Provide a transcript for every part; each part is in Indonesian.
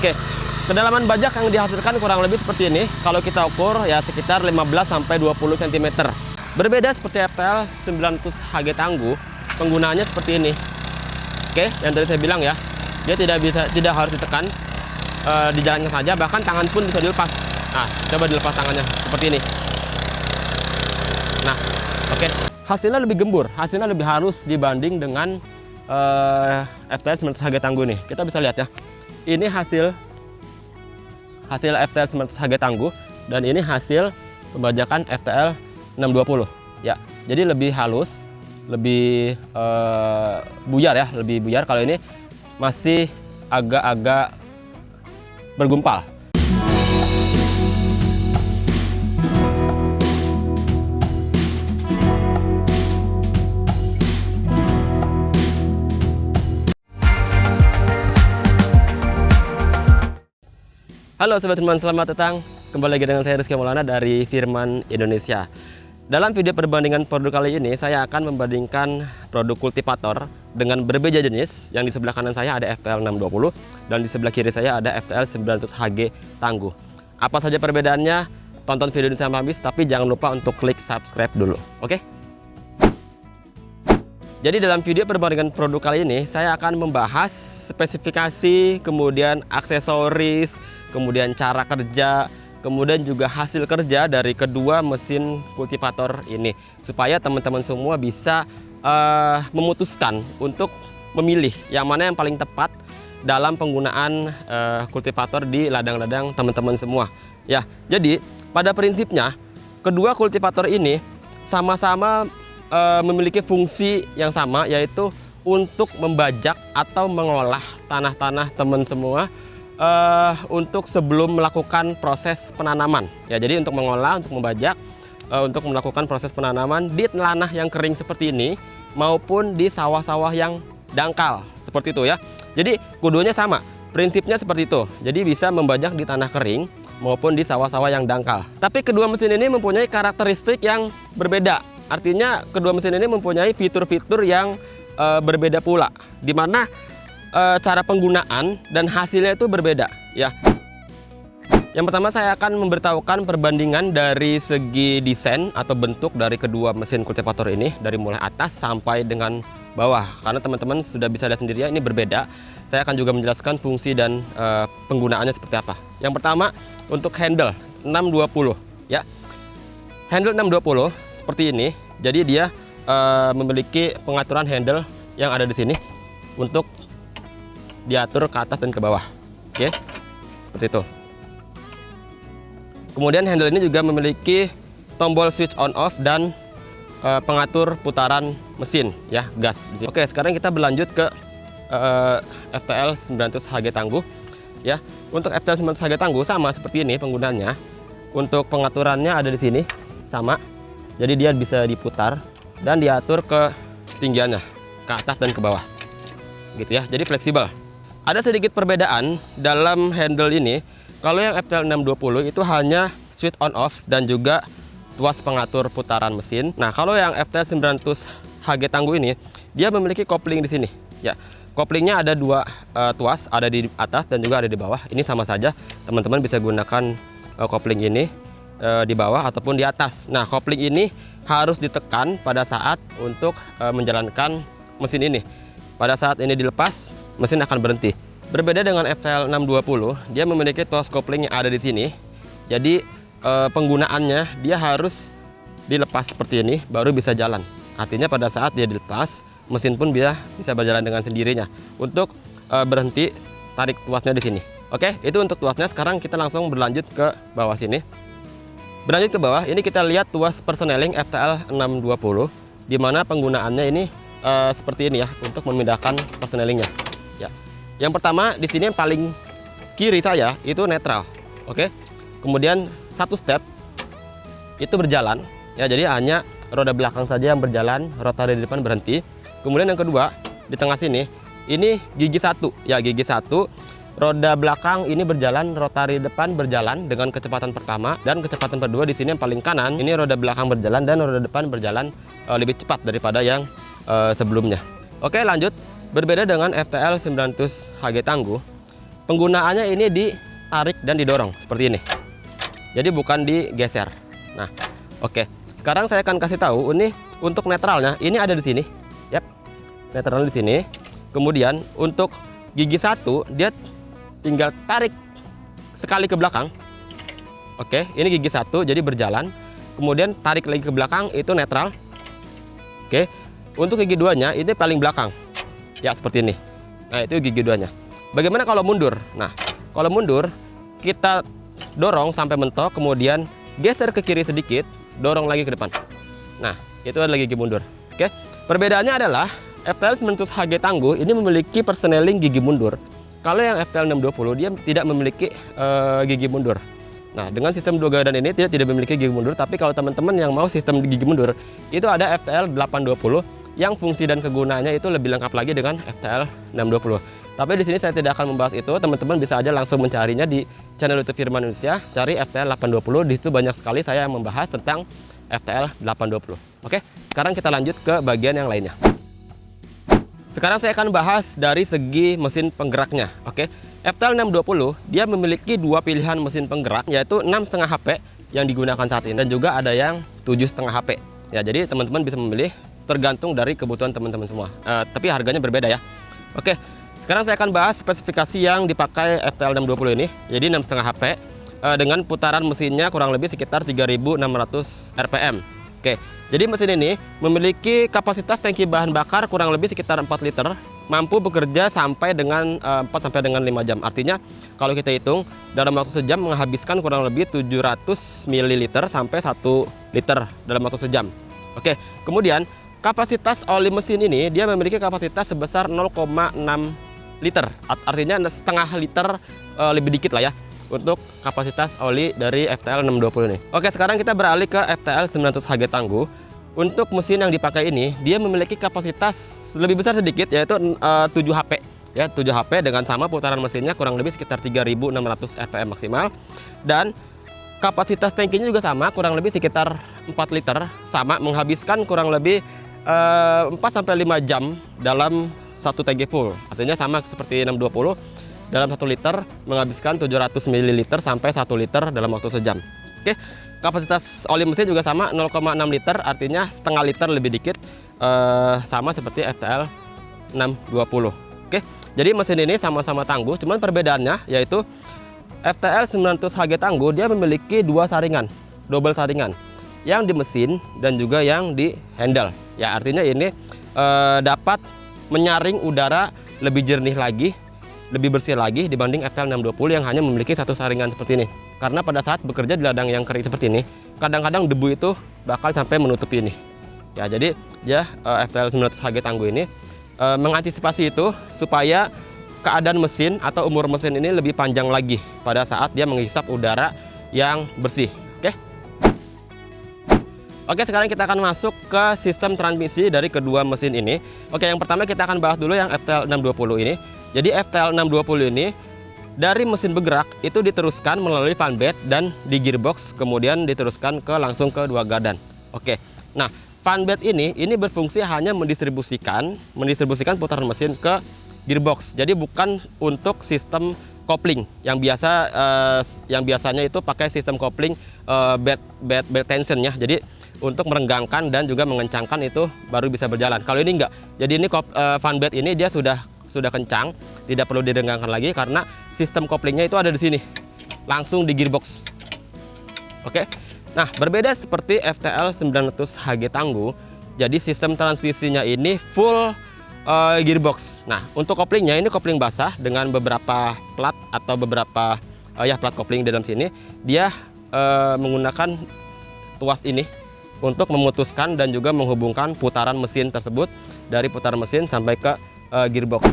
Oke, kedalaman bajak yang dihasilkan kurang lebih seperti ini. Kalau kita ukur ya sekitar 15-20 cm. Berbeda seperti FTL 900 HG Tangguh, penggunaannya seperti ini. Oke, yang tadi saya bilang ya, dia tidak harus ditekan, dijalankan saja, bahkan tangan pun bisa dilepas. Nah, coba dilepas tangannya seperti ini. Nah, oke, hasilnya lebih gembur, hasilnya lebih halus dibanding dengan FTL 900 HG Tangguh nih. Kita bisa lihat ya, ini hasil FTL 900 HG Tangguh dan ini hasil pembajakan FTL 620 ya. Jadi lebih halus, lebih buyar ya, lebih buyar. Kalau ini masih agak-agak bergumpal. Halo Sobat Firman, selamat datang kembali lagi dengan saya Rizky Maulana dari Firman Indonesia. Dalam video perbandingan produk kali ini, saya akan membandingkan produk kultivator dengan berbeda jenis. Yang di sebelah kanan saya ada FTL 620 dan di sebelah kiri saya ada FTL 900 HG Tangguh. Apa saja perbedaannya? Tonton video ini sampai habis, tapi jangan lupa untuk klik subscribe dulu, oke? Jadi dalam video perbandingan produk kali ini, saya akan membahas spesifikasi, kemudian aksesoris, kemudian cara kerja, kemudian juga hasil kerja dari kedua mesin kultivator ini, supaya teman-teman semua bisa memutuskan untuk memilih yang mana yang paling tepat dalam penggunaan kultivator di ladang-ladang teman-teman semua. Ya, jadi pada prinsipnya kedua kultivator ini sama-sama memiliki fungsi yang sama, yaitu untuk membajak atau mengolah tanah-tanah teman semua untuk sebelum melakukan proses penanaman. Ya, jadi untuk mengolah, untuk membajak, untuk melakukan proses penanaman di tanah yang kering seperti ini maupun di sawah-sawah yang dangkal seperti itu ya. Jadi keduanya sama, prinsipnya seperti itu. Jadi bisa membajak di tanah kering maupun di sawah-sawah yang dangkal. Tapi kedua mesin ini mempunyai karakteristik yang berbeda. Artinya kedua mesin ini mempunyai fitur-fitur yang berbeda pula, di mana cara penggunaan dan hasilnya itu berbeda ya. Yang pertama saya akan memberitahukan perbandingan dari segi desain atau bentuk dari kedua mesin kultivator ini, dari mulai atas sampai dengan bawah, karena teman-teman sudah bisa lihat sendiri ya, ini berbeda. Saya akan juga menjelaskan fungsi dan penggunaannya seperti apa. Yang pertama untuk handle 620 ya. Handle 620 seperti ini. Jadi dia memiliki pengaturan handle yang ada di sini untuk diatur ke atas dan ke bawah. Oke, seperti itu. Kemudian handle ini juga memiliki tombol switch on off dan pengatur putaran mesin ya, gas. Oke, sekarang kita berlanjut ke FTL 900 HG Tangguh ya. Untuk FTL 900 HG Tangguh sama seperti ini penggunaannya. Untuk pengaturannya ada di sini sama. Jadi dia bisa diputar dan diatur ke tinggiannya, ke atas dan ke bawah gitu ya. Jadi fleksibel. Ada sedikit perbedaan dalam handle ini. Kalau yang FTL 620 itu hanya switch on off dan juga tuas pengatur putaran mesin. Nah, kalau yang FTL 900 HG Tangguh ini dia memiliki kopling di sini ya. Koplingnya ada dua tuas, ada di atas dan juga ada di bawah. Ini sama saja, teman-teman bisa gunakan kopling ini di bawah ataupun di atas. Nah, kopling ini harus ditekan pada saat untuk menjalankan mesin ini. Pada saat ini dilepas, mesin akan berhenti. Berbeda dengan FTL 620, dia memiliki tuas kopling yang ada di sini. Jadi penggunaannya dia harus dilepas seperti ini baru bisa jalan. Artinya pada saat dia dilepas, mesin pun bisa berjalan dengan sendirinya. Untuk berhenti, tarik tuasnya di sini. Oke, itu untuk tuasnya. Sekarang kita langsung berlanjut ke bawah sini. Berlanjut ke bawah, ini kita lihat tuas persneling FTL 620, di mana penggunaannya ini seperti ini ya, untuk memindahkan persnelingnya. Ya. Yang pertama di sini yang paling kiri saya itu netral, oke. Kemudian satu step itu berjalan, ya. Jadi hanya roda belakang saja yang berjalan, rotari di depan berhenti. Kemudian yang kedua di tengah sini, ini gigi satu, ya gigi satu. Roda belakang ini berjalan, rotari depan berjalan dengan kecepatan pertama dan kecepatan kedua di sini yang paling kanan. Ini roda belakang berjalan dan roda depan berjalan lebih cepat daripada yang sebelumnya. Oke, lanjut. Berbeda dengan FTL 900 HG Tangguh, penggunaannya ini ditarik dan didorong seperti ini. Jadi bukan digeser. Nah, oke. Sekarang saya akan kasih tahu ini untuk netralnya. Ini ada di sini. Yap. Netralnya di sini. Kemudian untuk gigi 1 dia tinggal tarik sekali ke belakang. Oke, ini gigi 1 jadi berjalan. Kemudian tarik lagi ke belakang itu netral. Oke. Untuk gigi 2-nya ini paling belakang. Ya, seperti ini. Nah, itu gigi 2-nya. Bagaimana kalau mundur? Nah, kalau mundur kita dorong sampai mentok, kemudian geser ke kiri sedikit, dorong lagi ke depan. Nah, itu adalah gigi mundur. Oke. Perbedaannya adalah FTL 900 HG Tangguh ini memiliki persneling gigi mundur. Kalau yang FTL 620 dia tidak memiliki gigi mundur. Nah, dengan sistem 2 gardan ini tidak memiliki gigi mundur, tapi kalau teman-teman yang mau sistem gigi mundur, itu ada FTL 820 yang fungsi dan kegunaannya itu lebih lengkap lagi dengan FTL 620. Tapi di sini saya tidak akan membahas itu, teman-teman bisa aja langsung mencarinya di channel YouTube Firman Indonesia, cari FTL 820, di situ banyak sekali saya yang membahas tentang FTL 820. Oke, sekarang kita lanjut ke bagian yang lainnya. Sekarang saya akan bahas dari segi mesin penggeraknya. Oke, FTL 620 dia memiliki 2 pilihan mesin penggerak, yaitu 6,5 HP yang digunakan saat ini dan juga ada yang 7,5 HP. Ya, jadi teman-teman bisa memilih tergantung dari kebutuhan teman-teman semua. Tapi harganya berbeda ya. Oke. Sekarang saya akan bahas spesifikasi yang dipakai FTL 620 ini. Jadi 6,5 HP dengan putaran mesinnya kurang lebih sekitar 3.600 RPM. Oke, jadi mesin ini memiliki kapasitas tangki bahan bakar kurang lebih sekitar 4 liter, mampu bekerja sampai dengan 4 sampai dengan 5 jam. Artinya kalau kita hitung dalam waktu sejam menghabiskan kurang lebih 700 ml sampai 1 liter dalam waktu sejam. Oke, kemudian kapasitas oli mesin ini dia memiliki kapasitas sebesar 0,6 liter, artinya setengah liter lebih dikit lah ya untuk kapasitas oli dari FTL 620 ini. Oke, sekarang kita beralih ke FTL 900 HG Tangguh. Untuk mesin yang dipakai ini dia memiliki kapasitas lebih besar sedikit, yaitu 7 HP ya, 7 HP dengan sama putaran mesinnya kurang lebih sekitar 3.600 RPM maksimal, dan kapasitas tangkinya juga sama, kurang lebih sekitar 4 liter, sama menghabiskan kurang lebih 4 sampai 5 jam dalam satu tangki full. Artinya sama seperti 620, dalam 1 liter menghabiskan 700 ml sampai 1 liter dalam waktu sejam. Oke, kapasitas oli mesin juga sama 0,6 liter, artinya setengah liter lebih dikit, sama seperti FTL 620. Oke, jadi mesin ini sama-sama tangguh, cuman perbedaannya yaitu FTL 900 HG Tangguh dia memiliki 2 saringan, double saringan, yang di mesin dan juga yang di handle. Ya, artinya ini dapat menyaring udara lebih jernih lagi, lebih bersih lagi dibanding FTL 620 yang hanya memiliki 1 saringan seperti ini. Karena pada saat bekerja di ladang yang kering seperti ini, kadang-kadang debu itu bakal sampai menutupi ini. Ya, jadi ya FTL 900 HG Tangguh ini mengantisipasi itu supaya keadaan mesin atau umur mesin ini lebih panjang lagi pada saat dia menghisap udara yang bersih. Oke, sekarang kita akan masuk ke sistem transmisi dari kedua mesin ini. Oke, yang pertama kita akan bahas dulu yang FTL 620 ini. Jadi FTL 620 ini dari mesin bergerak itu diteruskan melalui fan bed dan di gearbox, kemudian diteruskan langsung ke 2 gardan. Oke. Nah, fan bed ini berfungsi hanya mendistribusikan putaran mesin ke gearbox. Jadi bukan untuk sistem kopling yang biasanya itu pakai sistem kopling bed tension ya. Jadi untuk merenggangkan dan juga mengencangkan itu baru bisa berjalan. Kalau ini enggak. Jadi ini fan bed ini dia sudah kencang, tidak perlu direnggangkan lagi karena sistem koplingnya itu ada di sini. Langsung di gearbox. Oke. Nah, berbeda seperti FTL 900 HG Tangguh. Jadi sistem transmisinya ini full gearbox. Nah, untuk koplingnya ini kopling basah dengan beberapa plat atau beberapa plat kopling di dalam sini. Dia menggunakan tuas ini untuk memutuskan dan juga menghubungkan putaran mesin tersebut dari putaran mesin sampai ke gearbox.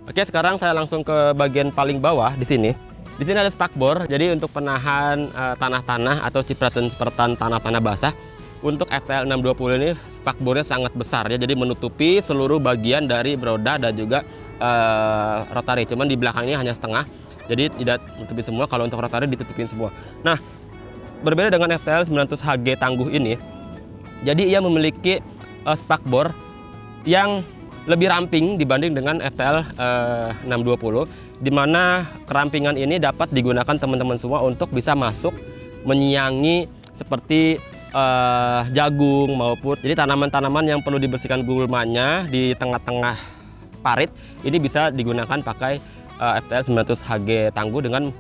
Oke, sekarang saya langsung ke bagian paling bawah di sini. Di sini ada spakbor, jadi untuk penahan tanah-tanah atau cipratan-cipratan tanah-tanah basah. Untuk FTL 620 ini spakbornya sangat besar ya, jadi menutupi seluruh bagian dari roda dan juga rotary. Cuman di belakangnya hanya setengah, jadi tidak menutupi semua. Kalau untuk rotary ditutupin semua. Nah, berbeda dengan FTL 900 HG Tangguh ini, jadi ia memiliki spakbor yang lebih ramping dibanding dengan FTL 620. di mana kerampingan ini dapat digunakan teman-teman semua untuk bisa masuk menyiangi seperti jagung maupun jadi tanaman-tanaman yang perlu dibersihkan gulmanya di tengah-tengah parit ini bisa digunakan pakai FTL 900 HG Tangguh dengan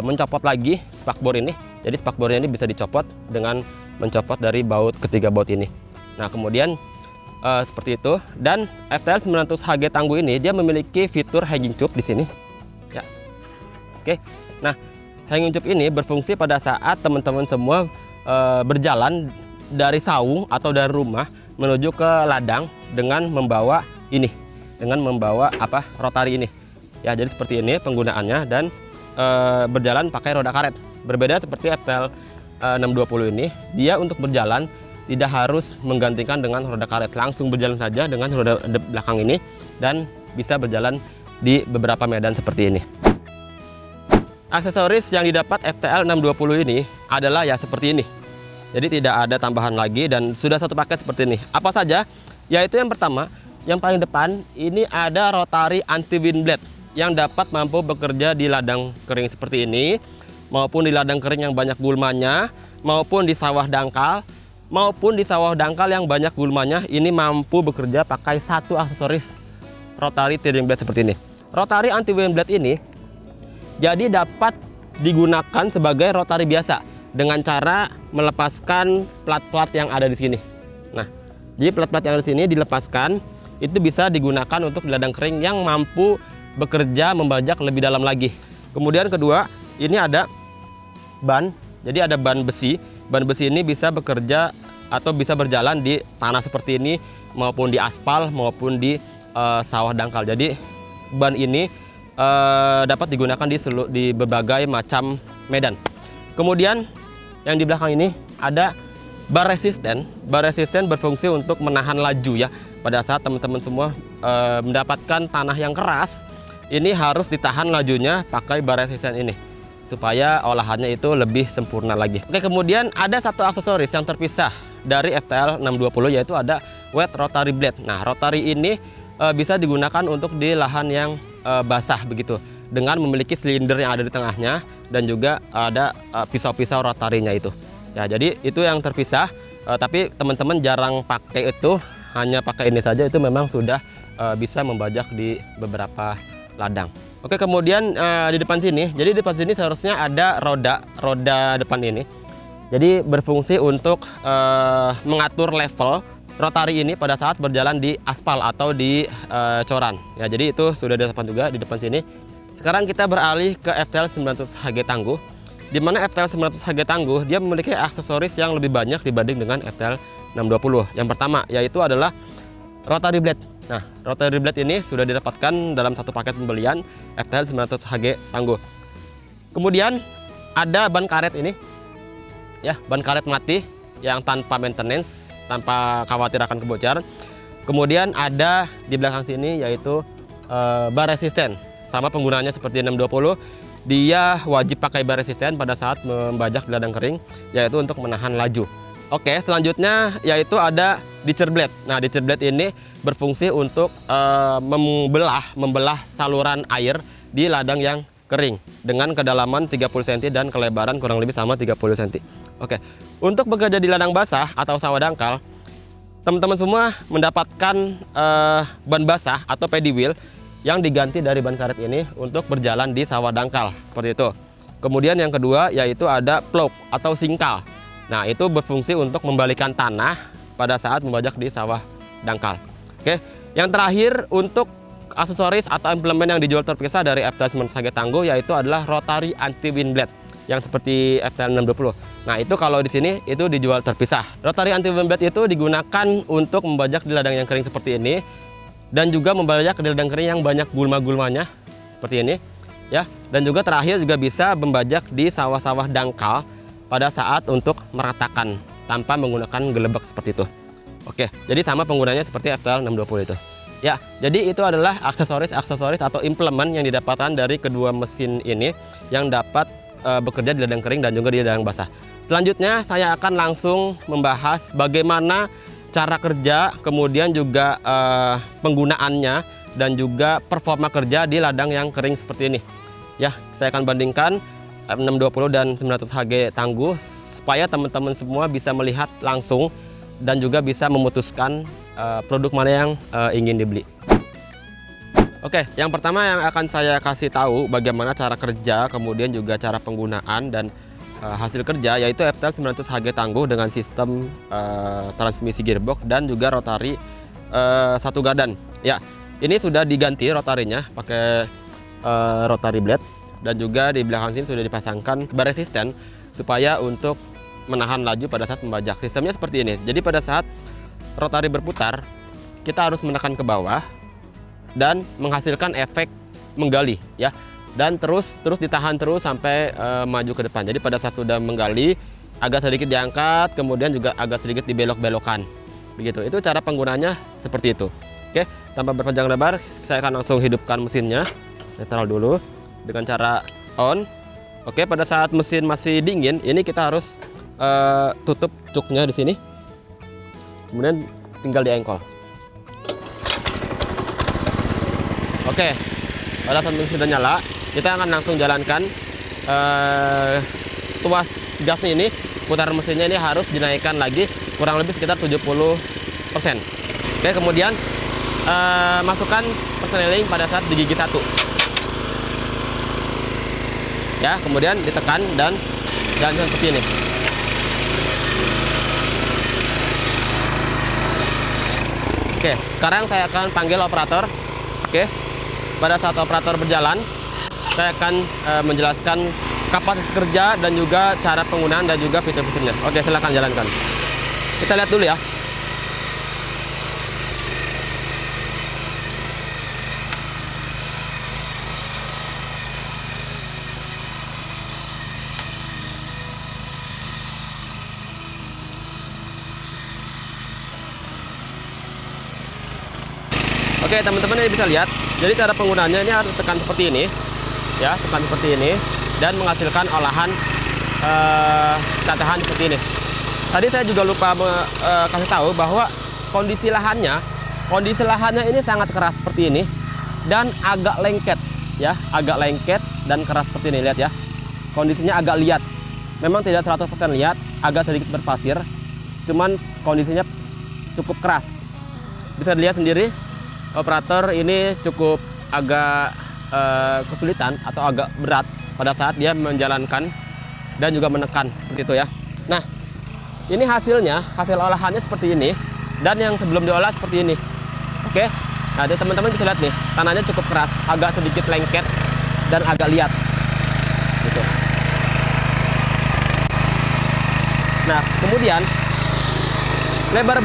mencopot lagi spakbor ini. Jadi spakbornya ini bisa dicopot dengan mencopot dari baut ketiga baut ini. Nah kemudian seperti itu, dan FTL 900 HG Tangguh ini dia memiliki fitur hanging tube di sini. Ya. Oke. Nah, hanging tube ini berfungsi pada saat teman-teman semua berjalan dari saung atau dari rumah menuju ke ladang dengan membawa ini, dengan membawa rotari ini. Ya, jadi seperti ini penggunaannya dan berjalan pakai roda karet. Berbeda seperti FTL 620 ini, dia untuk berjalan tidak harus menggantikan dengan roda karet, langsung berjalan saja dengan roda belakang ini dan bisa berjalan di beberapa medan seperti ini. Aksesoris yang didapat FTL 620 ini adalah ya seperti ini. Jadi tidak ada tambahan lagi dan sudah satu paket seperti ini. Apa saja? Yaitu yang pertama, yang paling depan ini ada rotari anti wind blade yang dapat mampu bekerja di ladang kering seperti ini, maupun di ladang kering yang banyak gulmanya, maupun di sawah dangkal, maupun di sawah dangkal yang banyak gulmanya, ini mampu bekerja pakai satu aksesoris rotary tearing blade seperti ini. Rotary anti wind blade ini jadi dapat digunakan sebagai rotary biasa dengan cara melepaskan plat-plat yang ada di sini. Nah, jadi plat-plat yang ada di sini dilepaskan, itu bisa digunakan untuk di ladang kering yang mampu bekerja membajak lebih dalam lagi. Kemudian kedua, ini ada ban, jadi ada ban besi. Ban besi ini bisa bekerja atau bisa berjalan di tanah seperti ini maupun di aspal maupun di sawah dangkal. Jadi ban ini dapat digunakan di berbagai macam medan. Kemudian yang di belakang ini ada bar resisten. Bar resisten berfungsi untuk menahan laju ya. Pada saat teman-teman semua mendapatkan tanah yang keras, ini harus ditahan lajunya pakai bar resisten ini, supaya olahannya itu lebih sempurna lagi. Oke, kemudian ada satu aksesoris yang terpisah dari FTL 620, yaitu ada wet rotary blade. Nah, rotary ini bisa digunakan untuk di lahan yang basah begitu, dengan memiliki silinder yang ada di tengahnya dan juga ada pisau-pisau rotarinya itu. Ya, jadi itu yang terpisah, tapi teman-teman jarang pakai itu, hanya pakai ini saja, itu memang sudah bisa membajak di beberapa ladang. Oke, kemudian di depan sini, jadi di depan sini seharusnya ada roda depan ini. Jadi berfungsi untuk mengatur level rotari ini pada saat berjalan di aspal atau di coran. Ya, jadi itu sudah di depan juga di depan sini. Sekarang kita beralih ke FTL 900 HG Tangguh, di mana FTL 900 HG Tangguh dia memiliki aksesoris yang lebih banyak dibanding dengan FTL 620. Yang pertama yaitu adalah rotary blade. Nah, rotary blade ini sudah didapatkan dalam satu paket pembelian FTL 900 HG Tangguh. Kemudian ada ban karet ini, ya, ban karet mati yang tanpa maintenance, tanpa khawatir akan kebocoran. Kemudian ada di belakang sini yaitu bar resisten. Sama penggunaannya seperti 620, dia wajib pakai bar resisten pada saat membajak di ladang kering, yaitu untuk menahan laju. Oke, selanjutnya yaitu ada ditcher blade. Nah, ditcher blade ini berfungsi untuk membelah saluran air di ladang yang kering dengan kedalaman 30 cm dan kelebaran kurang lebih sama 30 cm. Oke, untuk bekerja di ladang basah atau sawah dangkal, teman-teman semua mendapatkan ban basah atau paddy wheel yang diganti dari ban karet ini untuk berjalan di sawah dangkal seperti itu. Kemudian yang kedua yaitu ada plough atau singkal. Nah, itu berfungsi untuk membalikan tanah pada saat membajak di sawah dangkal. Oke, yang terakhir untuk aksesoris atau implemen yang dijual terpisah dari FTL 900 HG Tangguh yaitu adalah rotary anti wind blade yang seperti FTL 620. Nah, itu kalau di sini itu dijual terpisah. Rotary anti wind blade itu digunakan untuk membajak di ladang yang kering seperti ini dan juga membajak di ladang kering yang banyak gulma-gulmanya seperti ini, ya. Dan juga terakhir juga bisa membajak di sawah-sawah dangkal pada saat untuk meratakan tanpa menggunakan gelebak seperti itu. Oke, jadi sama penggunanya seperti FTL 620 itu. Ya, jadi itu adalah aksesoris atau implemen yang didapatkan dari kedua mesin ini yang dapat bekerja di ladang kering dan juga di ladang basah. Selanjutnya saya akan langsung membahas bagaimana cara kerja, kemudian juga penggunaannya dan juga performa kerja di ladang yang kering seperti ini. Ya, saya akan bandingkan M620 dan 900 HG tangguh supaya teman-teman semua bisa melihat langsung dan juga bisa memutuskan produk mana yang ingin dibeli. Oke, yang pertama yang akan saya kasih tahu bagaimana cara kerja, kemudian juga cara penggunaan dan hasil kerja, yaitu FTL 900 HG tangguh dengan sistem transmisi gearbox dan juga rotari satu gadan. Ya, ini sudah diganti rotarinya pakai rotary blade, dan juga di belakang sini sudah dipasangkan bar resisten supaya untuk menahan laju pada saat membajak. Sistemnya seperti ini. Jadi pada saat rotari berputar, kita harus menekan ke bawah dan menghasilkan efek menggali, ya. Dan terus ditahan terus sampai maju ke depan. Jadi pada saat sudah menggali, agak sedikit diangkat, kemudian juga agak sedikit dibelok-belokkan. Begitu. Itu cara penggunanya seperti itu. Oke, tanpa berpanjang lebar, saya akan langsung hidupkan mesinnya. Netral dulu dengan cara on. Oke, pada saat mesin masih dingin, ini kita harus tutup cuknya di sini. Kemudian tinggal diengkol. Oke, pada saat mesin sudah nyala, kita akan langsung jalankan tuas gasnya ini. Putaran mesinnya ini harus dinaikkan lagi kurang lebih sekitar 70%. Oke, kemudian masukkan persneling pada saat di gigi 1. Ya, kemudian ditekan dan jalankan seperti ini. Oke, sekarang saya akan panggil operator. Oke, pada saat operator berjalan, saya akan menjelaskan kapasitas kerja dan juga cara penggunaan dan juga fitur-fiturnya. Oke, silakan jalankan. Kita lihat dulu ya. Oke, teman-teman ini bisa lihat. Jadi cara penggunaannya ini harus tekan seperti ini, ya, tekan seperti ini dan menghasilkan olahan catahan seperti ini. Tadi saya juga lupa kasih tahu bahwa kondisi lahannya ini sangat keras seperti ini dan agak lengket, ya, agak lengket dan keras seperti ini. Lihat ya, kondisinya agak liat. Memang tidak 100% liat, agak sedikit berpasir, cuman kondisinya cukup keras. Bisa dilihat sendiri. Operator ini cukup agak kesulitan atau agak berat pada saat dia menjalankan dan juga menekan seperti itu ya. Nah, ini hasilnya, hasil olahannya seperti ini, dan yang sebelum diolah seperti ini. Oke, nah teman-teman bisa lihat nih, tanahnya cukup keras, agak sedikit lengket dan agak liat gitu. Nah, kemudian lebar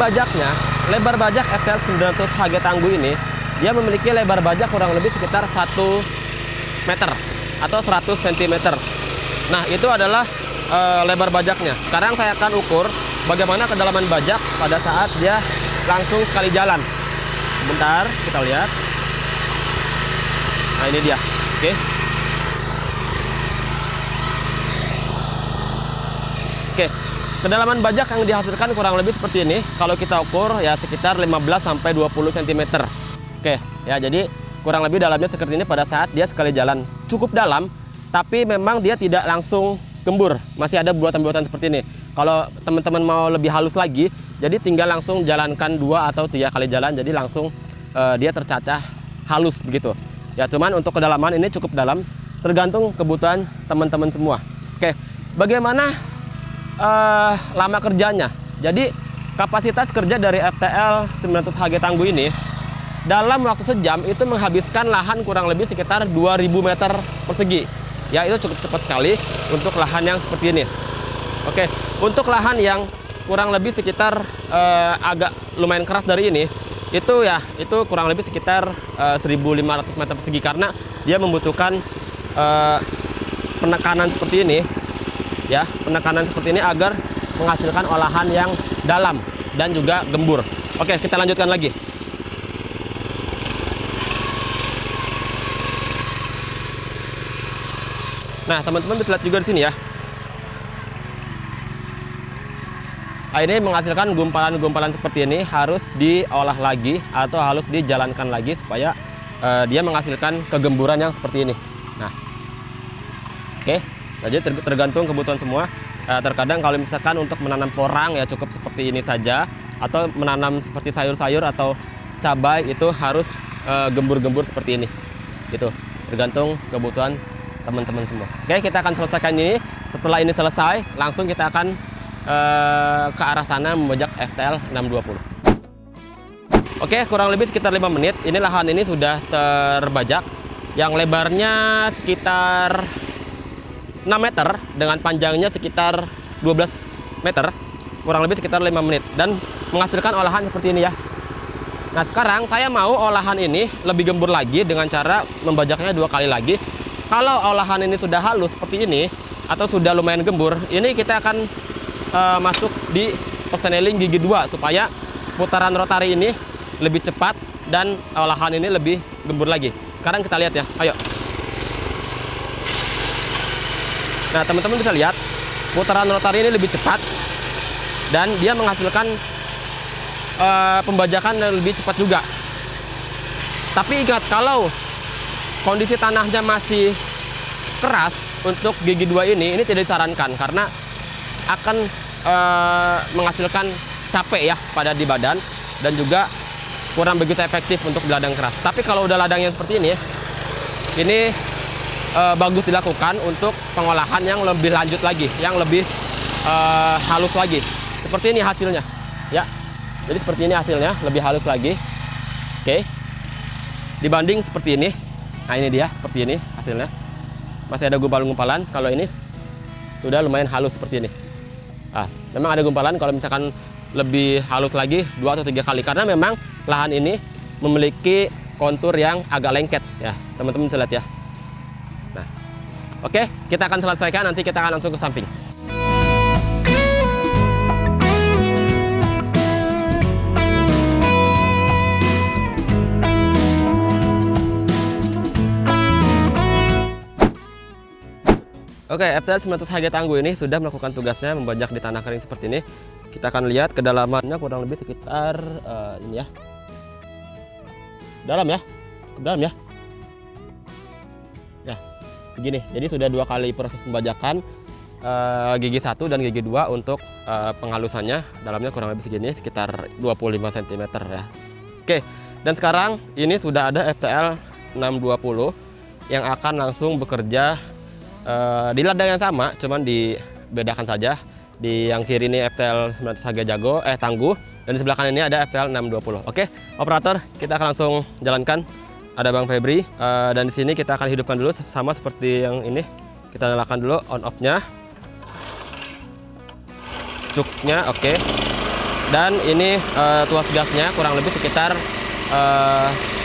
bajak FTL 900 HG tangguh ini, dia memiliki lebar bajak kurang lebih sekitar 1 meter atau 100 cm. Nah, itu adalah lebar bajaknya. Sekarang saya akan ukur bagaimana kedalaman bajak pada saat dia langsung sekali jalan. Sebentar, kita lihat. Nah, ini dia. Oke. Oke. Kedalaman bajak yang dihasilkan kurang lebih seperti ini. Kalau kita ukur ya sekitar 15-20 cm. Oke, ya, jadi kurang lebih dalamnya seperti ini pada saat dia sekali jalan. Cukup dalam, tapi memang dia tidak langsung gembur. Masih ada buatan-buatan seperti ini. Kalau teman-teman mau lebih halus lagi, jadi tinggal langsung jalankan 2 atau 3 kali jalan, jadi langsung dia tercacah halus begitu. Ya, cuman untuk kedalaman ini cukup dalam, tergantung kebutuhan teman-teman semua. Oke, bagaimana lama kerjanya? Jadi kapasitas kerja dari FTL 900 HG tangguh ini dalam waktu sejam itu menghabiskan lahan kurang lebih sekitar 2000 meter persegi. Ya, itu cukup cepat sekali untuk lahan yang seperti ini. Oke, untuk lahan yang kurang lebih sekitar agak lumayan keras dari ini, itu kurang lebih sekitar 1500 meter persegi, karena dia membutuhkan penekanan seperti ini. Ya, penekanan seperti ini agar menghasilkan olahan yang dalam dan juga gembur. Oke, kita lanjutkan lagi. Nah, teman-teman bisa lihat juga di sini ya. Ini menghasilkan gumpalan-gumpalan seperti ini, harus diolah lagi atau harus dijalankan lagi supaya dia menghasilkan kegemburan yang seperti ini. Nah, oke, jadi tergantung kebutuhan semua. Terkadang kalau misalkan untuk menanam porang ya cukup seperti ini saja, atau menanam seperti sayur-sayur atau cabai itu harus gembur-gembur seperti ini, gitu. Tergantung kebutuhan teman-teman semua. Oke, kita akan selesaikan ini. Setelah ini selesai, langsung kita akan ke arah sana membajak FTL 620. Oke, kurang lebih sekitar 5 menit. Ini lahan ini sudah terbajak, yang lebarnya sekitar 6 meter dengan panjangnya sekitar 12 meter, kurang lebih sekitar 5 menit, dan menghasilkan olahan seperti ini ya. Nah, sekarang saya mau olahan ini lebih gembur lagi dengan cara membajaknya 2 kali lagi. Kalau olahan ini sudah halus seperti ini atau sudah lumayan gembur, ini kita akan masuk di perseneling gigi 2 supaya putaran rotari ini lebih cepat dan olahan ini lebih gembur lagi. Sekarang kita lihat ya, ayo. Nah, teman-teman bisa lihat putaran rotari ini lebih cepat dan dia menghasilkan pembajakan yang lebih cepat juga. Tapi ingat, kalau kondisi tanahnya masih keras untuk gigi 2 ini tidak disarankan karena akan menghasilkan capek ya pada di badan dan juga kurang begitu efektif untuk di ladang keras. Tapi kalau udah ladang yang seperti ini bagus dilakukan untuk pengolahan yang lebih lanjut lagi, yang lebih halus lagi. Seperti ini hasilnya, ya. Jadi seperti ini hasilnya, lebih halus lagi. Oke. Dibanding seperti ini. Nah, ini dia seperti ini hasilnya. Masih ada gumpalan-gumpalan. Kalau ini sudah lumayan halus seperti ini. Ah, memang ada gumpalan kalau misalkan lebih halus lagi 2 atau 3 kali karena memang lahan ini memiliki kontur yang agak lengket ya. Teman-teman bisa lihat ya. Nah, oke, kita akan selesaikan, nanti kita akan langsung ke samping. Oke, FTL 900 HG Tangguh ini sudah melakukan tugasnya membajak di tanah kering seperti ini. Kita akan lihat kedalamannya kurang lebih sekitar ini ya. Dalam ya, ke dalam ya. Ya, begini. Jadi sudah 2 kali proses pembajakan, gigi 1 dan gigi 2 untuk penghalusannya. Dalamnya kurang lebih segini, sekitar 25 cm ya. Oke, dan sekarang ini sudah ada FTL 620 yang akan langsung bekerja di ladang yang sama, cuman dibedakan saja. Di yang kiri ini FTL 900 HG Tangguh, dan di sebelah kanan ini ada FTL 620. Oke, operator, kita akan langsung jalankan. Ada Bang Febri, dan di sini kita akan hidupkan dulu sama seperti yang ini. Kita nyalakan dulu on off-nya, cuknya, oke. Dan ini tuas gasnya kurang lebih sekitar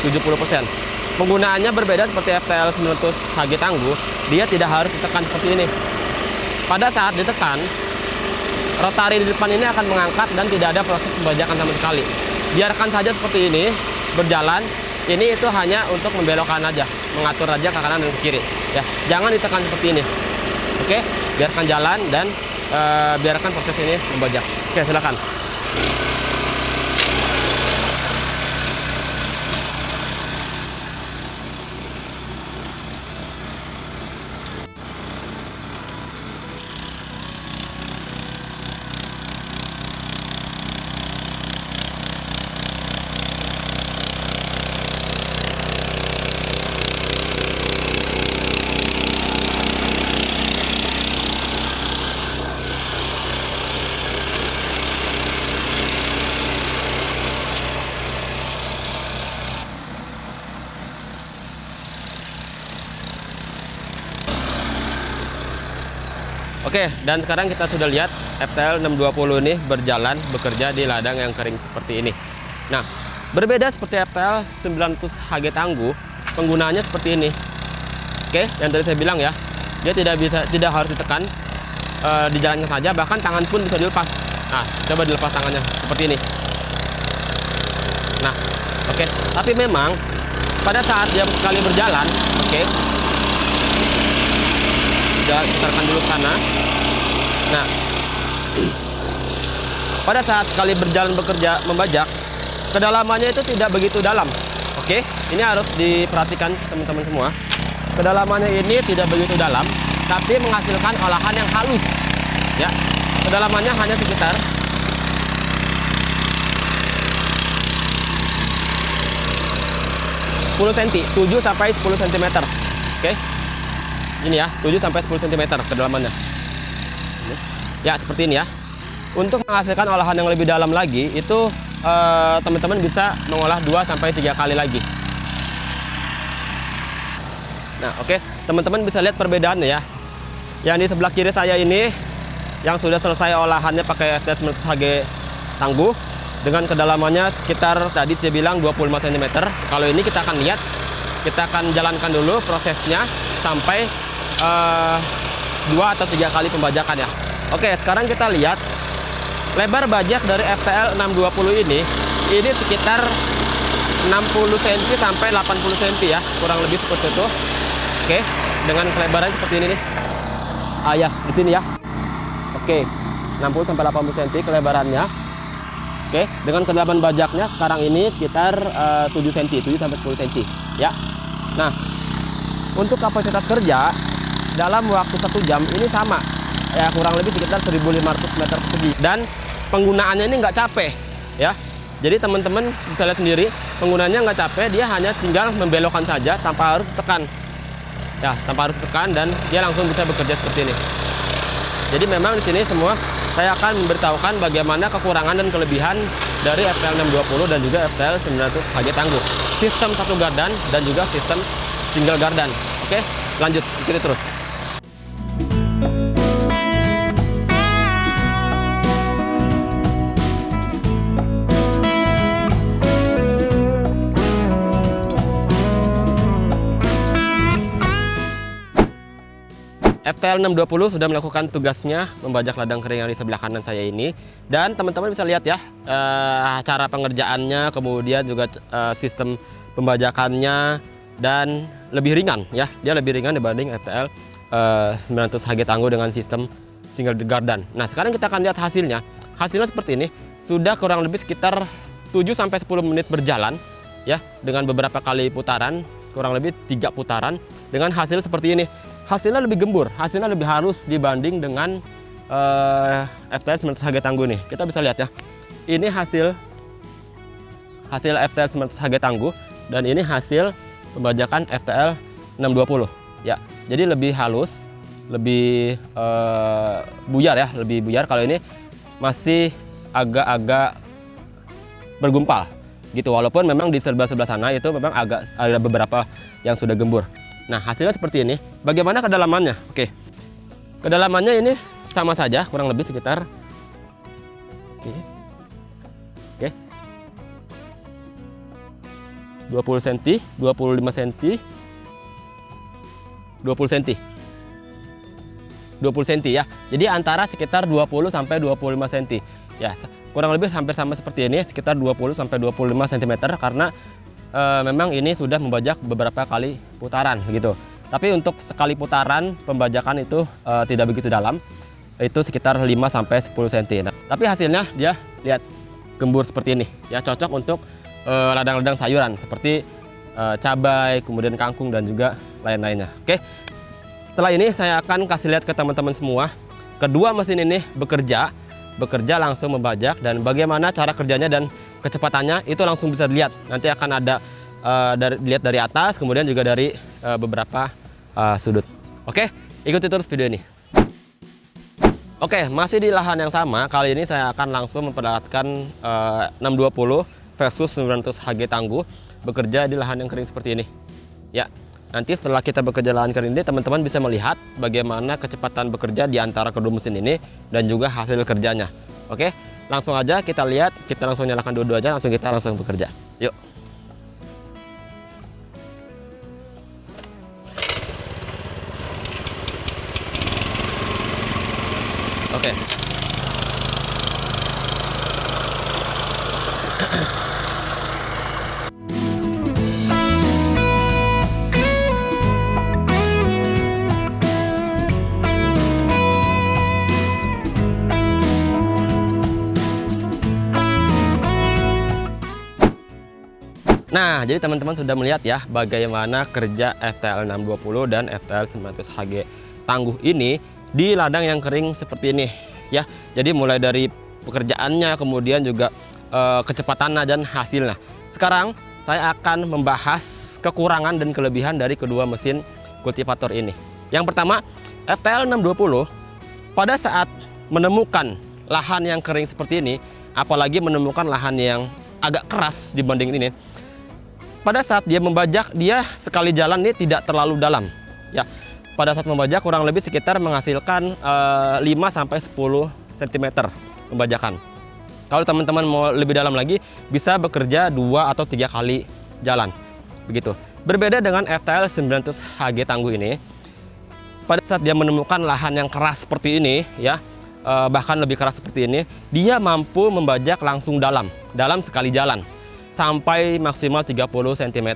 70%. Penggunaannya berbeda seperti FTL 900 HG Tangguh, dia tidak harus ditekan seperti ini. Pada saat ditekan, rotari di depan ini akan mengangkat dan tidak ada proses pembajakan sama sekali. Biarkan saja seperti ini berjalan. Ini itu hanya untuk membelokkan aja, mengatur aja ke kanan dan ke kiri. Ya, jangan ditekan seperti ini. Oke, biarkan jalan dan biarkan proses ini membajak. Oke, silakan. Oke, dan sekarang kita sudah lihat FTL 620 ini berjalan bekerja di ladang yang kering seperti ini. Nah, berbeda seperti FTL 900 HG Tangguh, penggunaannya seperti ini. Oke, yang tadi saya bilang ya, dia tidak harus ditekan, dijalankan saja, bahkan tangan pun bisa dilepas. Nah, coba dilepas tangannya seperti ini. Nah, oke. Tapi memang pada saat dia sekali berjalan, oke. Kita putarkan dulu ke sana. Nah, pada saat sekali berjalan bekerja membajak, kedalamannya itu tidak begitu dalam. Oke, ini harus diperhatikan teman-teman semua. Kedalamannya ini tidak begitu dalam, tapi menghasilkan olahan yang halus. Ya, kedalamannya hanya sekitar 10 cm, 7 sampai 10 cm. Oke. Ini ya, 7 sampai 10 cm kedalamannya. Ya, seperti ini ya. Untuk menghasilkan olahan yang lebih dalam lagi, itu teman-teman bisa mengolah 2 sampai 3 kali lagi. Nah, oke, teman-teman bisa lihat perbedaannya ya. Yang di sebelah kiri saya ini yang sudah selesai olahannya pakai FTL 900 Hg tangguh dengan kedalamannya sekitar tadi saya bilang 25 cm. Kalau ini kita akan lihat, kita akan jalankan dulu prosesnya sampai 2 atau 3 kali pembajakan ya. Oke, sekarang kita lihat lebar bajak dari FTL 620 ini sekitar 60 cm sampai 80 cm ya, kurang lebih seperti itu. Oke, dengan kelebaran seperti ini nih. Ya, di sini ya. Oke, 60 sampai 80 cm kelebarannya. Oke, dengan kedalaman bajaknya sekarang ini sekitar 7 cm, 7 sampai 10 cm ya. Nah, untuk kapasitas kerja dalam waktu 1 jam ini sama ya, kurang lebih sekitar 1500 meter persegi, dan penggunaannya ini nggak capek ya. Jadi teman-teman bisa lihat sendiri, penggunaannya nggak capek, dia hanya tinggal membelokkan saja tanpa harus tekan ya, tanpa harus tekan, dan dia langsung bisa bekerja seperti ini. Jadi memang di sini semua saya akan memberitahukan bagaimana kekurangan dan kelebihan dari FTL 620 dan juga FTL 900 Hg tangguh, sistem satu gardan dan juga sistem single gardan. Oke, lanjut ikuti terus. FTL 620 sudah melakukan tugasnya membajak ladang kering yang di sebelah kanan saya ini, dan teman-teman bisa lihat ya cara pengerjaannya, kemudian juga sistem pembajakannya, dan lebih ringan ya, dia lebih ringan dibanding FTL 900 Hg tangguh dengan sistem single gardan. Nah, sekarang kita akan lihat hasilnya. Hasilnya seperti ini, sudah kurang lebih sekitar 7 sampai 10 menit berjalan ya, dengan beberapa kali putaran, kurang lebih 3 putaran, dengan hasil seperti ini. Hasilnya lebih gembur, hasilnya lebih halus dibanding dengan FTL 900 Hg tangguh nih. Kita bisa lihat ya, ini hasil FTL 900 Hg tangguh, dan ini hasil pembajakan FTL 620 ya. Jadi lebih halus, lebih buyar ya, lebih buyar. Kalau ini masih agak-agak bergumpal gitu, walaupun memang di sebelah sana itu memang agak ada beberapa yang sudah gembur. Nah, hasilnya seperti ini. Bagaimana kedalamannya? Oke, kedalamannya ini sama saja, kurang lebih sekitar oke, 20 cm, 25 cm, 20 cm, 20 cm ya. Jadi antara sekitar 20 sampai 25 cm ya, kurang lebih hampir sama seperti ini, sekitar 20 sampai 25 cm, karena memang ini sudah membajak beberapa kali putaran gitu. Tapi untuk sekali putaran pembajakan itu tidak begitu dalam, itu sekitar 5 sampai 10 cm. Nah, tapi hasilnya dia lihat gembur seperti ini ya, cocok untuk ladang-ladang sayuran seperti cabai, kemudian kangkung, dan juga lain-lainnya. Oke, setelah ini saya akan kasih lihat ke teman-teman semua kedua mesin ini bekerja langsung membajak, dan bagaimana cara kerjanya dan kecepatannya itu langsung bisa dilihat. Nanti akan ada dilihat dari atas, kemudian juga dari beberapa sudut. Oke, ikuti terus video ini. Oke, masih di lahan yang sama. Kali ini saya akan langsung memperlihatkan 620 versus 900 Hg tangguh bekerja di lahan yang kering seperti ini. Ya, nanti setelah kita bekerja lahan kering ini, teman-teman bisa melihat bagaimana kecepatan bekerja di antara kedua mesin ini dan juga hasil kerjanya. Oke, langsung aja kita lihat, kita langsung nyalakan dua-duanya, kita langsung bekerja. Yuk. Oke. Nah, jadi teman-teman sudah melihat ya bagaimana kerja FTL 620 dan FTL 900 HG tangguh ini di ladang yang kering seperti ini ya. Jadi mulai dari pekerjaannya, kemudian juga kecepatannya dan hasilnya. Sekarang saya akan membahas kekurangan dan kelebihan dari kedua mesin kultivator ini. Yang pertama, FTL 620 pada saat menemukan lahan yang kering seperti ini, apalagi menemukan lahan yang agak keras dibanding ini, pada saat dia membajak, dia sekali jalan ini tidak terlalu dalam ya. Pada saat membajak kurang lebih sekitar menghasilkan 5-10 cm pembajakan. Kalau teman-teman mau lebih dalam lagi, bisa bekerja 2 atau 3 kali jalan begitu. Berbeda dengan FTL 900 HG tangguh ini, pada saat dia menemukan lahan yang keras seperti ini ya, bahkan lebih keras seperti ini, dia mampu membajak langsung dalam sekali jalan sampai maksimal 30 cm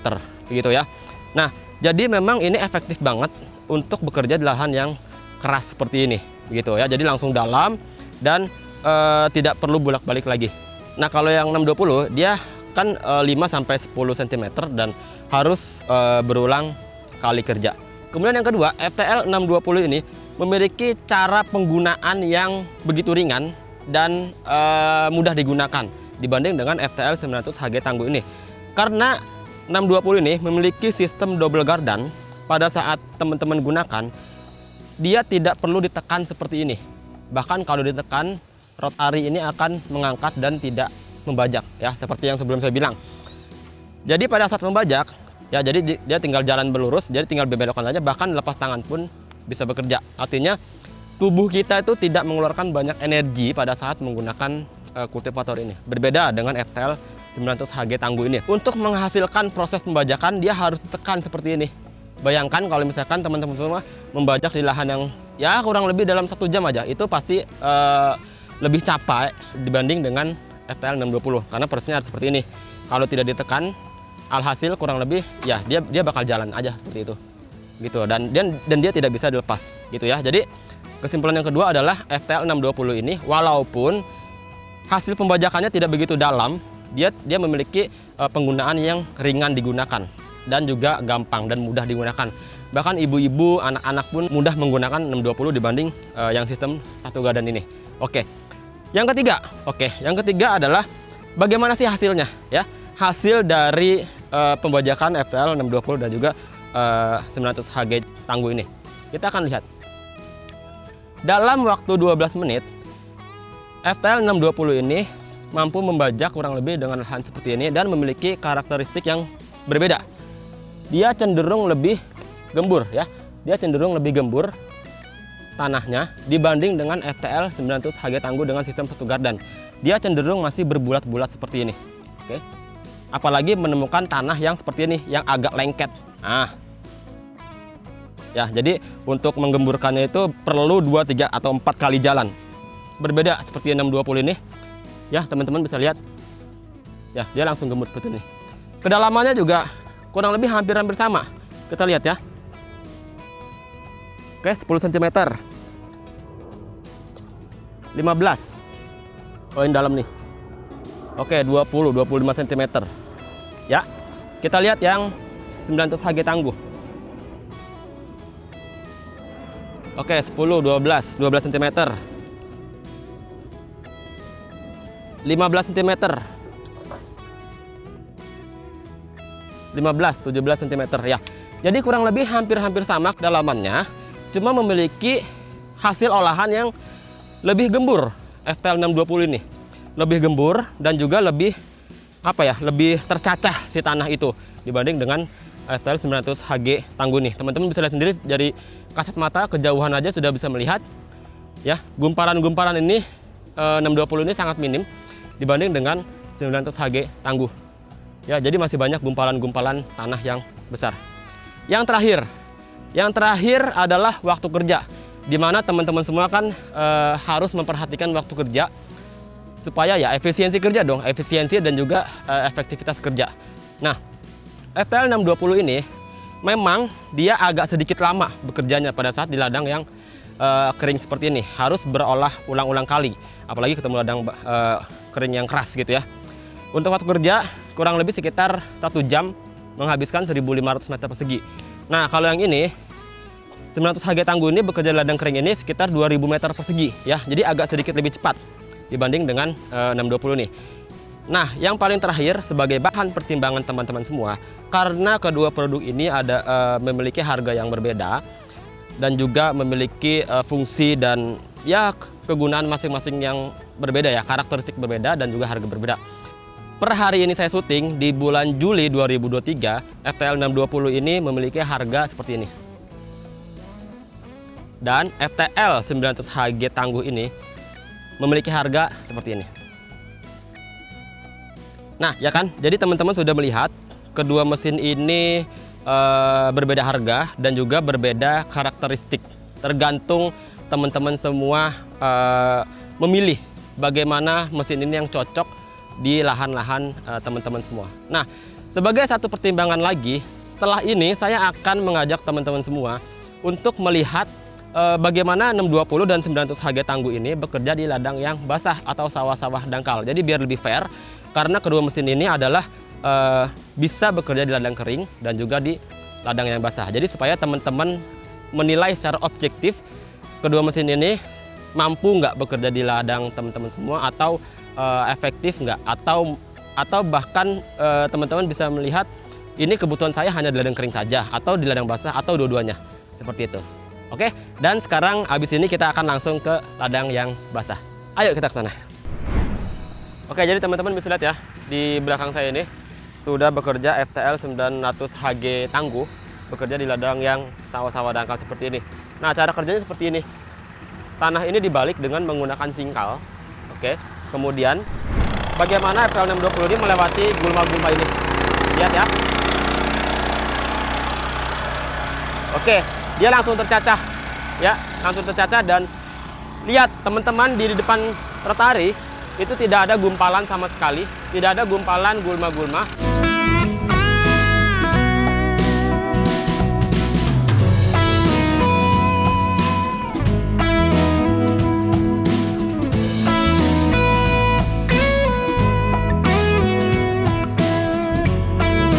begitu ya. Nah, jadi memang ini efektif banget untuk bekerja di lahan yang keras seperti ini begitu ya. Jadi langsung dalam dan tidak perlu bolak-balik lagi. Nah, kalau yang 620 dia kan 5-10 cm dan harus berulang kali kerja. Kemudian yang kedua, FTL 620 ini memiliki cara penggunaan yang begitu ringan dan mudah digunakan dibanding dengan FTL 900 HG tangguh ini. Karena 620 ini memiliki sistem double gardan, pada saat teman-teman gunakan, dia tidak perlu ditekan seperti ini. Bahkan kalau ditekan, rotari ini akan mengangkat dan tidak membajak ya, seperti yang sebelum saya bilang. Jadi pada saat membajak ya, jadi dia tinggal jalan berlurus, jadi tinggal berbelokkan aja, bahkan lepas tangan pun bisa bekerja. Artinya tubuh kita itu tidak mengeluarkan banyak energi pada saat menggunakan kultivator ini. Berbeda dengan FTL 900 HG tangguh ini. Untuk menghasilkan proses pembajakan, dia harus ditekan seperti ini. Bayangkan kalau misalkan teman-teman semua membajak di lahan yang ya kurang lebih dalam 1 jam aja, itu pasti lebih capek dibanding dengan FTL 620 karena prosesnya seperti ini. Kalau tidak ditekan, alhasil kurang lebih ya dia bakal jalan aja seperti itu gitu, dan dia tidak bisa dilepas gitu ya. Jadi kesimpulan yang kedua adalah FTL 620 ini walaupun hasil pembajakannya tidak begitu dalam, dia memiliki penggunaan yang ringan digunakan dan juga gampang dan mudah digunakan. Bahkan ibu-ibu, anak-anak pun mudah menggunakan 620 dibanding yang sistem satu gardan ini. Yang ketiga adalah bagaimana sih hasilnya ya? Hasil dari pembajakan FTL 620 dan juga 900 HG tangguh ini. Kita akan lihat. Dalam waktu 12 menit, FTL 620 ini mampu membajak kurang lebih dengan lahan seperti ini dan memiliki karakteristik yang berbeda. Dia cenderung lebih gembur ya. Dia cenderung lebih gembur tanahnya dibanding dengan FTL 900 HG tangguh dengan sistem satu gardan. Dia cenderung masih berbulat-bulat seperti ini. Oke. Apalagi menemukan tanah yang seperti ini, yang agak lengket. Nah, ya, jadi untuk menggemburkannya itu perlu 2, 3, atau 4 kali jalan. Berbeda seperti 620 ini. Ya, teman-teman bisa lihat. Ya, dia langsung gembur seperti ini. Kedalamannya juga kurang lebih hampir-hampir sama. Kita lihat ya. Oke, 10 cm. 15. Oh, ini dalam nih. Oke, 25 cm. Ya. Kita lihat yang 900 HG tangguh. Oke, 10, 12 cm. 15 cm. 15, 17 cm ya. Jadi kurang lebih hampir-hampir sama kedalamannya, cuma memiliki hasil olahan yang lebih gembur. FTL 620 ini lebih gembur dan juga lebih lebih tercacah si tanah itu dibanding dengan FTL 900 HG tangguh nih. Teman-teman bisa lihat sendiri dari kasat mata, kejauhan aja sudah bisa melihat ya, gumpalan-gumpalan ini 620 ini sangat minim dibanding dengan 900 HG tangguh. Ya, jadi masih banyak gumpalan-gumpalan tanah yang besar. Yang terakhir adalah waktu kerja, di mana teman-teman semua kan harus memperhatikan waktu kerja supaya ya efisiensi kerja dong, efisiensi dan juga efektivitas kerja. Nah, FTL 620 ini memang dia agak sedikit lama bekerjanya pada saat di ladang yang kering seperti ini, harus berolah ulang-ulang kali, apalagi ketemu ladang kering yang keras gitu ya. Untuk waktu kerja kurang lebih sekitar 1 jam menghabiskan 1.500 meter persegi. Nah, kalau yang ini 900 Hg Tangguh ini bekerja di ladang kering ini sekitar 2.000 meter persegi ya. Jadi agak sedikit lebih cepat dibanding dengan 620 nih. Nah, yang paling terakhir sebagai bahan pertimbangan teman-teman semua, karena kedua produk ini memiliki harga yang berbeda dan juga memiliki fungsi dan ya kegunaan masing-masing yang berbeda ya, karakteristik berbeda dan juga harga berbeda. Per hari ini saya syuting di bulan Juli 2023, FTL 620 ini memiliki harga seperti ini. Dan FTL 900 Hg Tangguh ini memiliki harga seperti ini. Nah, ya kan? Jadi teman-teman sudah melihat kedua mesin ini berbeda harga dan juga berbeda karakteristik. Tergantung teman-teman semua memilih bagaimana mesin ini yang cocok di lahan-lahan teman-teman semua. Nah, sebagai satu pertimbangan lagi, setelah ini saya akan mengajak teman-teman semua untuk melihat bagaimana 620 dan 900 Hg Tangguh ini bekerja di ladang yang basah atau sawah-sawah dangkal. Jadi biar lebih fair, karena kedua mesin ini adalah bisa bekerja di ladang kering dan juga di ladang yang basah. Jadi supaya teman-teman menilai secara objektif kedua mesin ini mampu nggak bekerja di ladang teman-teman semua, atau efektif nggak, atau bahkan teman-teman bisa melihat ini kebutuhan saya hanya di ladang kering saja atau di ladang basah atau dua-duanya, seperti itu. Oke, dan sekarang habis ini kita akan langsung ke ladang yang basah. Ayo kita ke sana. Oke, jadi teman-teman bisa lihat ya, di belakang saya ini sudah bekerja FTL 900 Hg Tangguh, bekerja di ladang yang sawah-sawah dangkal seperti ini. Nah, cara kerjanya seperti ini. Tanah ini dibalik dengan menggunakan singkal. Oke, kemudian bagaimana FTL 620 ini melewati gulma-gulma ini. Lihat ya. Oke, dia langsung tercacah. Ya, langsung tercacah, dan lihat teman-teman di depan tertari itu tidak ada gumpalan sama sekali, tidak ada gumpalan gulma-gulma.